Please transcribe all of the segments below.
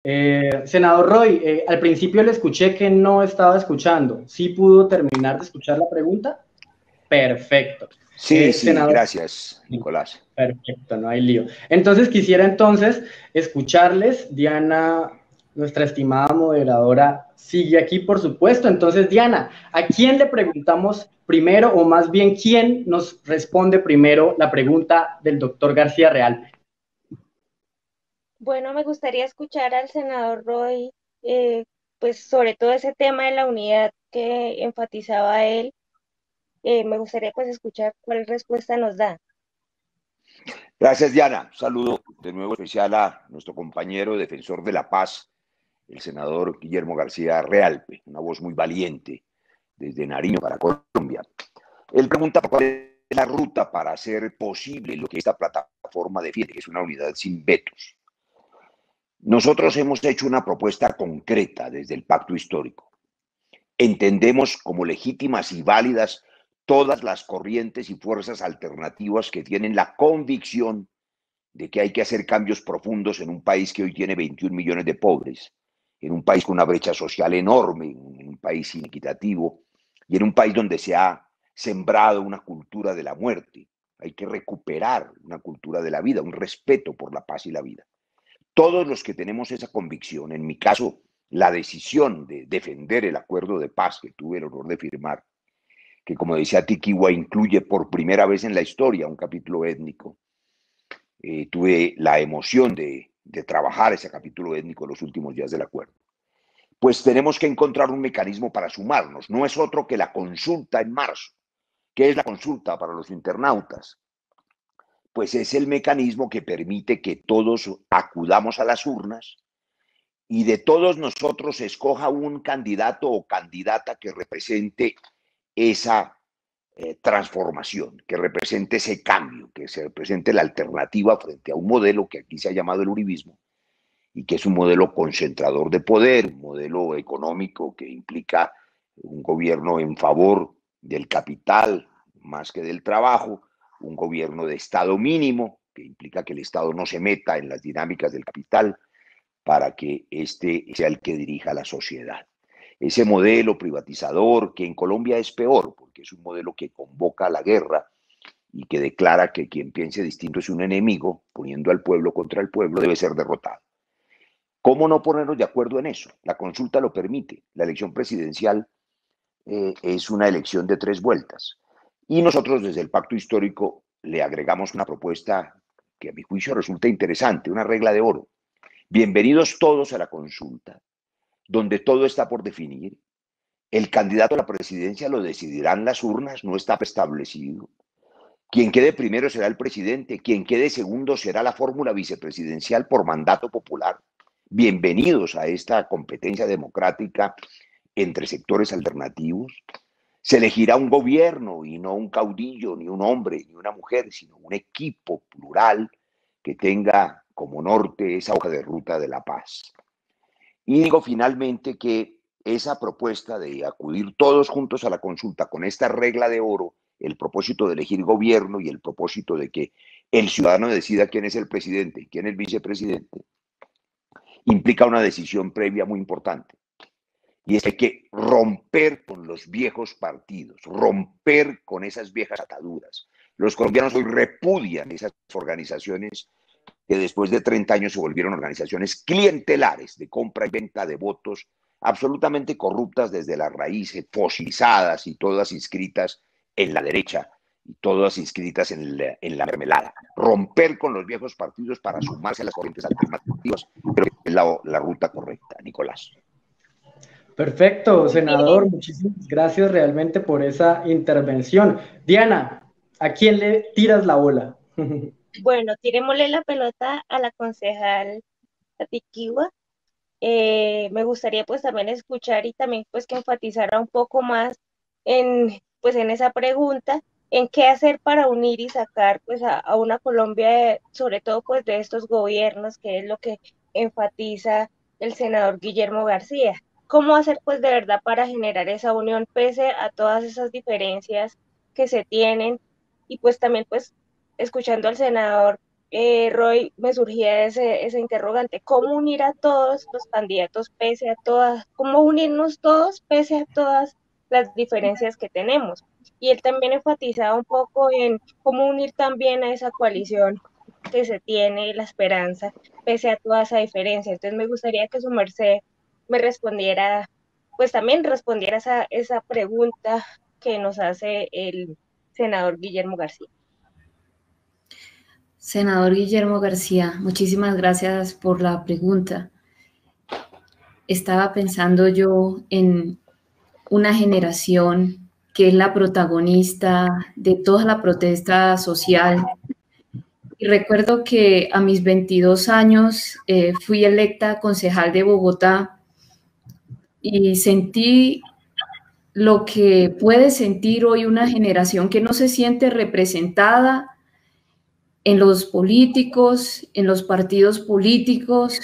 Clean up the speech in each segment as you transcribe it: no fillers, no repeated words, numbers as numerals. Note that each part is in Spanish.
Senador Roy, al principio le escuché que no estaba escuchando. ¿Sí pudo terminar de escuchar la pregunta? Perfecto. Sí, sí, Senador, gracias, Nicolás. perfecto, no hay lío. Entonces quisiera entonces escucharles. Diana, nuestra estimada moderadora, sigue aquí, por supuesto. Entonces, Diana, ¿a quién le preguntamos primero, o más bien, quién nos responde primero la pregunta del doctor García Real? Bueno, me gustaría escuchar al senador Roy, eh, pues sobre todo ese tema de la unidad que enfatizaba él. Me gustaría pues escuchar cuál respuesta nos da. Gracias, Diana. Un saludo de nuevo especial a nuestro compañero defensor de la paz, el senador Guillermo García Realpe, una voz muy valiente desde Nariño para Colombia. Él pregunta cuál es la ruta para hacer posible lo que esta plataforma defiende, que es una unidad sin vetos. Nosotros hemos hecho una propuesta concreta desde el pacto histórico. Entendemos como legítimas y válidas todas las corrientes y fuerzas alternativas que tienen la convicción de que hay que hacer cambios profundos en un país que hoy tiene 21 millones de pobres, en un país con una brecha social enorme, en un país inequitativo y en un país donde se ha sembrado una cultura de la muerte. Hay que recuperar una cultura de la vida, un respeto por la paz y la vida. Todos los que tenemos esa convicción, en mi caso, la decisión de defender el acuerdo de paz que tuve el honor de firmar, que como decía Tiquiwa, incluye por primera vez en la historia un capítulo étnico. Tuve la emoción de trabajar ese capítulo étnico en los últimos días del acuerdo. Pues tenemos que encontrar un mecanismo para sumarnos. No es otro que la consulta en marzo. ¿Qué es la consulta para los internautas? Pues es el mecanismo que permite que todos acudamos a las urnas y de todos nosotros se escoja un candidato o candidata que represente esa transformación, que represente ese cambio, que se represente la alternativa frente a un modelo que aquí se ha llamado el uribismo y que es un modelo concentrador de poder, un modelo económico que implica un gobierno en favor del capital más que del trabajo, un gobierno de Estado mínimo, que implica que el Estado no se meta en las dinámicas del capital para que este sea el que dirija la sociedad. Ese modelo privatizador, que en Colombia es peor, porque es un modelo que convoca a la guerra y que declara que quien piense distinto es un enemigo, poniendo al pueblo contra el pueblo, debe ser derrotado. ¿Cómo no ponernos de acuerdo en eso? La consulta lo permite. La elección presidencial es una elección de 3 vueltas. Y nosotros desde el pacto histórico le agregamos una propuesta que a mi juicio resulta interesante, una regla de oro. Bienvenidos todos a la consulta, donde todo está por definir. El candidato a la presidencia lo decidirán las urnas, no está establecido. Quien quede primero será el presidente, quien quede segundo será la fórmula vicepresidencial por mandato popular. Bienvenidos a esta competencia democrática entre sectores alternativos. Se elegirá un gobierno y no un caudillo, ni un hombre, ni una mujer, sino un equipo plural que tenga como norte esa hoja de ruta de la paz. Y digo finalmente que esa propuesta de acudir todos juntos a la consulta con esta regla de oro, el propósito de elegir gobierno y el propósito de que el ciudadano decida quién es el presidente y quién es el vicepresidente, implica una decisión previa muy importante. Y es que hay que romper con los viejos partidos, romper con esas viejas ataduras. Los colombianos hoy repudian esas organizaciones que después de 30 años se volvieron organizaciones clientelares de compra y venta de votos, absolutamente corruptas desde la raíz, fosilizadas y todas inscritas en la derecha y todas inscritas en la mermelada. Romper con los viejos partidos para sumarse a las corrientes alternativas, creo que es la ruta correcta, Nicolás. Perfecto, Muy bien. senador. Muchísimas gracias realmente por esa intervención. Diana, ¿a quién le tiras la bola? Bueno, tirémosle la pelota a la concejal Atiquigua. Me gustaría pues también escuchar y también pues que enfatizara un poco más en pues en esa pregunta, en qué hacer para unir y sacar pues a una Colombia, sobre todo pues de estos gobiernos, que es lo que enfatiza el senador Guillermo García. ¿Cómo hacer pues de verdad para generar esa unión pese a todas esas diferencias que se tienen? Y pues también pues escuchando al senador, Roy, me surgía ese interrogante, ¿cómo unir a todos los candidatos pese a todas, cómo unirnos todos pese a todas las diferencias que tenemos? Y él también enfatizaba un poco en cómo unir también a esa coalición que se tiene, la esperanza, pese a toda esa diferencia. Entonces me gustaría que su merced me respondiera, pues también respondiera esa pregunta que nos hace el senador Guillermo García. Senador Guillermo García, muchísimas gracias por la pregunta. Estaba pensando yo en una generación que es la protagonista de toda la protesta social. Y recuerdo que a mis 22 años fui electa concejal de Bogotá y sentí lo que puede sentir hoy una generación que no se siente representada en los políticos, en los partidos políticos,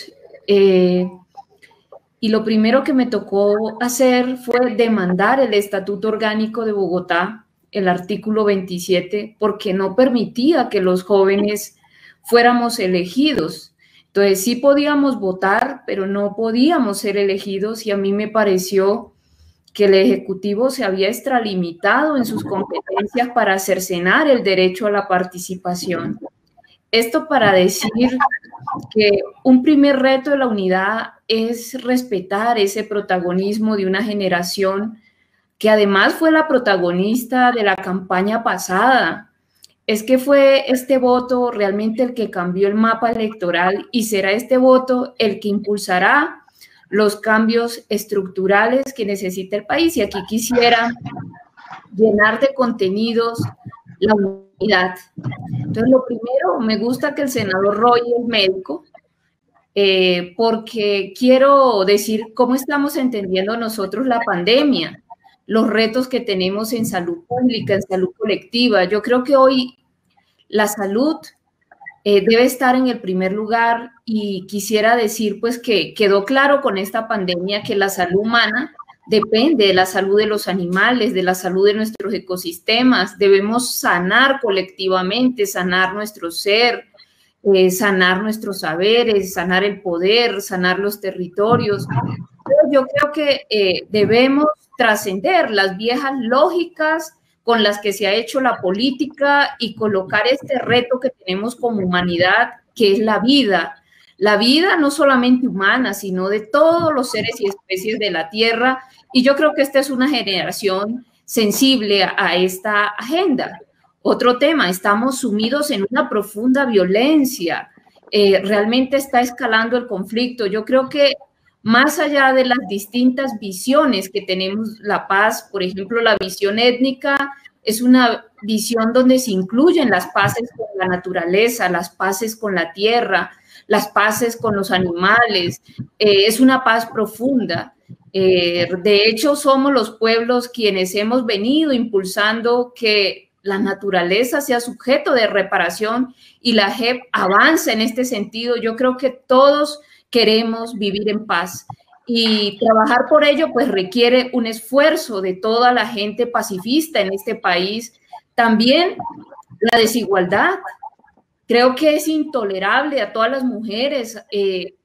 y lo primero que me tocó hacer fue demandar el Estatuto Orgánico de Bogotá, el artículo 27, porque no permitía que los jóvenes fuéramos elegidos. Entonces sí podíamos votar, pero no podíamos ser elegidos, y a mí me pareció que el Ejecutivo se había extralimitado en sus competencias para cercenar el derecho a la participación. Esto para decir que un primer reto de la unidad es respetar ese protagonismo de una generación que además fue la protagonista de la campaña pasada. Es que fue este voto realmente el que cambió el mapa electoral, y será este voto el que impulsará los cambios estructurales que necesita el país. Y aquí quisiera llenar de contenidos la unidad. Entonces, lo primero, me gusta que el senador Roy es médico, porque quiero decir cómo estamos entendiendo nosotros la pandemia, los retos que tenemos en salud pública, en salud colectiva. Yo creo que hoy la salud debe estar en el primer lugar, y quisiera decir pues que quedó claro con esta pandemia que la salud humana depende de la salud de los animales, de la salud de nuestros ecosistemas. Debemos sanar colectivamente, sanar nuestro ser, sanar nuestros saberes, sanar el poder, sanar los territorios. Pero yo creo que debemos trascender las viejas lógicas con las que se ha hecho la política y colocar este reto que tenemos como humanidad, que es la vida no solamente humana, sino de todos los seres y especies de la Tierra. Y yo creo que esta es una generación sensible a esta agenda. Otro tema, estamos sumidos en una profunda violencia, realmente está escalando el conflicto. Yo creo que más allá de las distintas visiones que tenemos la paz, por ejemplo, la visión étnica es una visión donde se incluyen las paces con la naturaleza, las paces con la tierra, las paces con los animales, es una paz profunda. De hecho, somos los pueblos quienes hemos venido impulsando que la naturaleza sea sujeto de reparación, y la JEP avanza en este sentido. Yo creo que todos queremos vivir en paz, y trabajar por ello pues requiere un esfuerzo de toda la gente pacifista en este país. También la desigualdad. Creo que es intolerable a todas las mujeres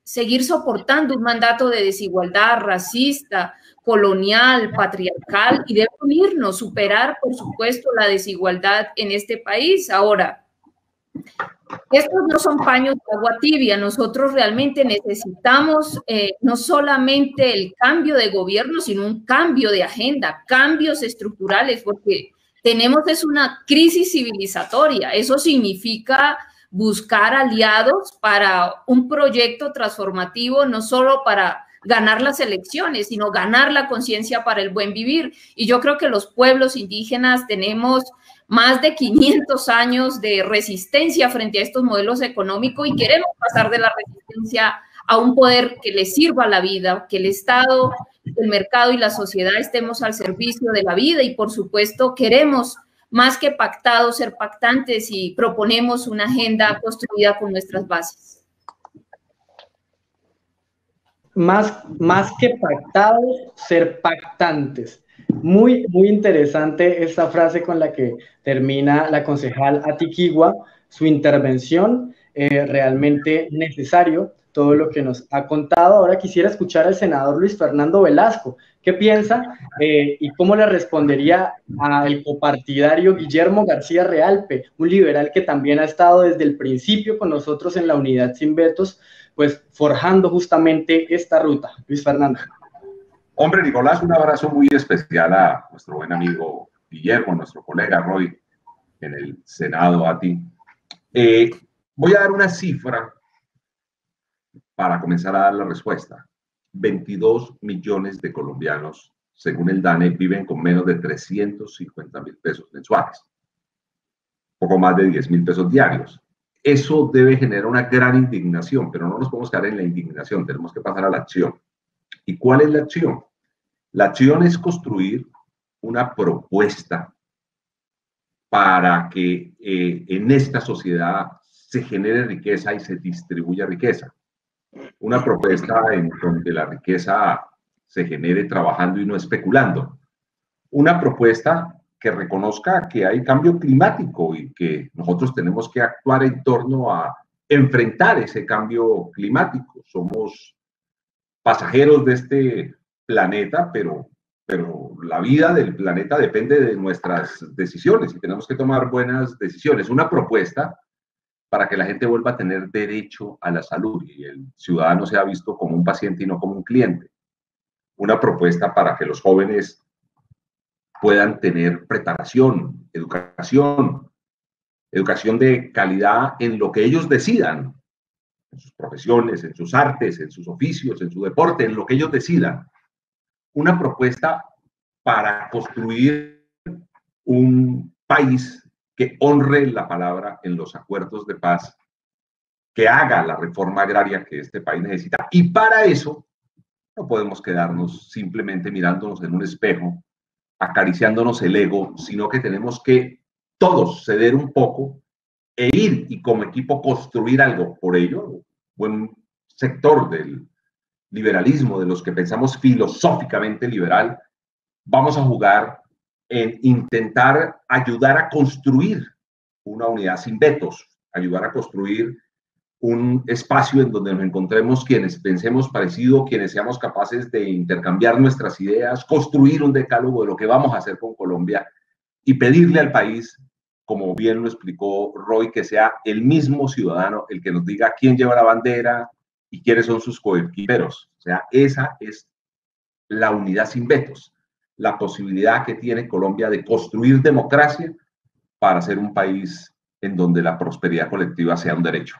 seguir soportando un mandato de desigualdad racista, colonial, patriarcal, y debe unirnos, superar, por supuesto, la desigualdad en este país. Ahora, estos no son paños de agua tibia. Nosotros realmente necesitamos no solamente el cambio de gobierno, sino un cambio de agenda, cambios estructurales, porque tenemos una crisis civilizatoria. Eso significa buscar aliados para un proyecto transformativo, no solo para ganar las elecciones, sino ganar la conciencia para el buen vivir. Y yo creo que los pueblos indígenas tenemos más de 500 años de resistencia frente a estos modelos económicos, y queremos pasar de la resistencia a un poder que les sirva a la vida, que el Estado, el mercado y la sociedad estemos al servicio de la vida. Y por supuesto queremos, más que pactados, ser pactantes, y proponemos una agenda construida con nuestras bases. Más que pactados, ser pactantes. Muy, muy interesante esta frase con la que termina la concejal Atiquigua su intervención. realmente necesario todo lo que nos ha contado. Ahora quisiera escuchar al senador Luis Fernando Velasco. ¿Qué piensa y cómo le respondería al copartidario Guillermo García Realpe, un liberal que también ha estado desde el principio con nosotros en la Unidad Sin Vetos, pues forjando justamente esta ruta? Luis Fernando. Hombre, Nicolás, un abrazo muy especial a nuestro buen amigo Guillermo, nuestro colega Roy en el Senado, a ti. Voy a dar una cifra para comenzar a dar la respuesta. 22 millones de colombianos, según el DANE, viven con menos de 350.000 pesos mensuales, poco más de 10.000 pesos diarios. Eso debe generar una gran indignación, pero no nos podemos quedar en la indignación, tenemos que pasar a la acción. ¿Y cuál es la acción? La acción es construir una propuesta para que en esta sociedad se genere riqueza y se distribuya riqueza. Una propuesta en donde la riqueza se genere trabajando y no especulando. Una propuesta que reconozca que hay cambio climático y que nosotros tenemos que actuar en torno a enfrentar ese cambio climático. Somos pasajeros de este planeta, pero la vida del planeta depende de nuestras decisiones y tenemos que tomar buenas decisiones. Una propuesta para que la gente vuelva a tener derecho a la salud y el ciudadano sea visto como un paciente y no como un cliente. Una propuesta para que los jóvenes puedan tener preparación, educación de calidad en lo que ellos decidan, en sus profesiones, en sus artes, en sus oficios, en su deporte, en lo que ellos decidan. Una propuesta para construir un país que honre la palabra en los acuerdos de paz, que haga la reforma agraria que este país necesita. Y para eso no podemos quedarnos simplemente mirándonos en un espejo, acariciándonos el ego, sino que tenemos que todos ceder un poco e ir y como equipo construir algo. Por ello, buen sector del liberalismo, de los que pensamos filosóficamente liberal, vamos a jugar en intentar ayudar a construir una unidad sin vetos, ayudar a construir un espacio en donde nos encontremos quienes pensemos parecido, quienes seamos capaces de intercambiar nuestras ideas, construir un decálogo de lo que vamos a hacer con Colombia y pedirle al país, como bien lo explicó Roy, que sea el mismo ciudadano el que nos diga quién lleva la bandera y quiénes son sus coequiperos. O sea, esa es la unidad sin vetos, la posibilidad que tiene Colombia de construir democracia para ser un país en donde la prosperidad colectiva sea un derecho.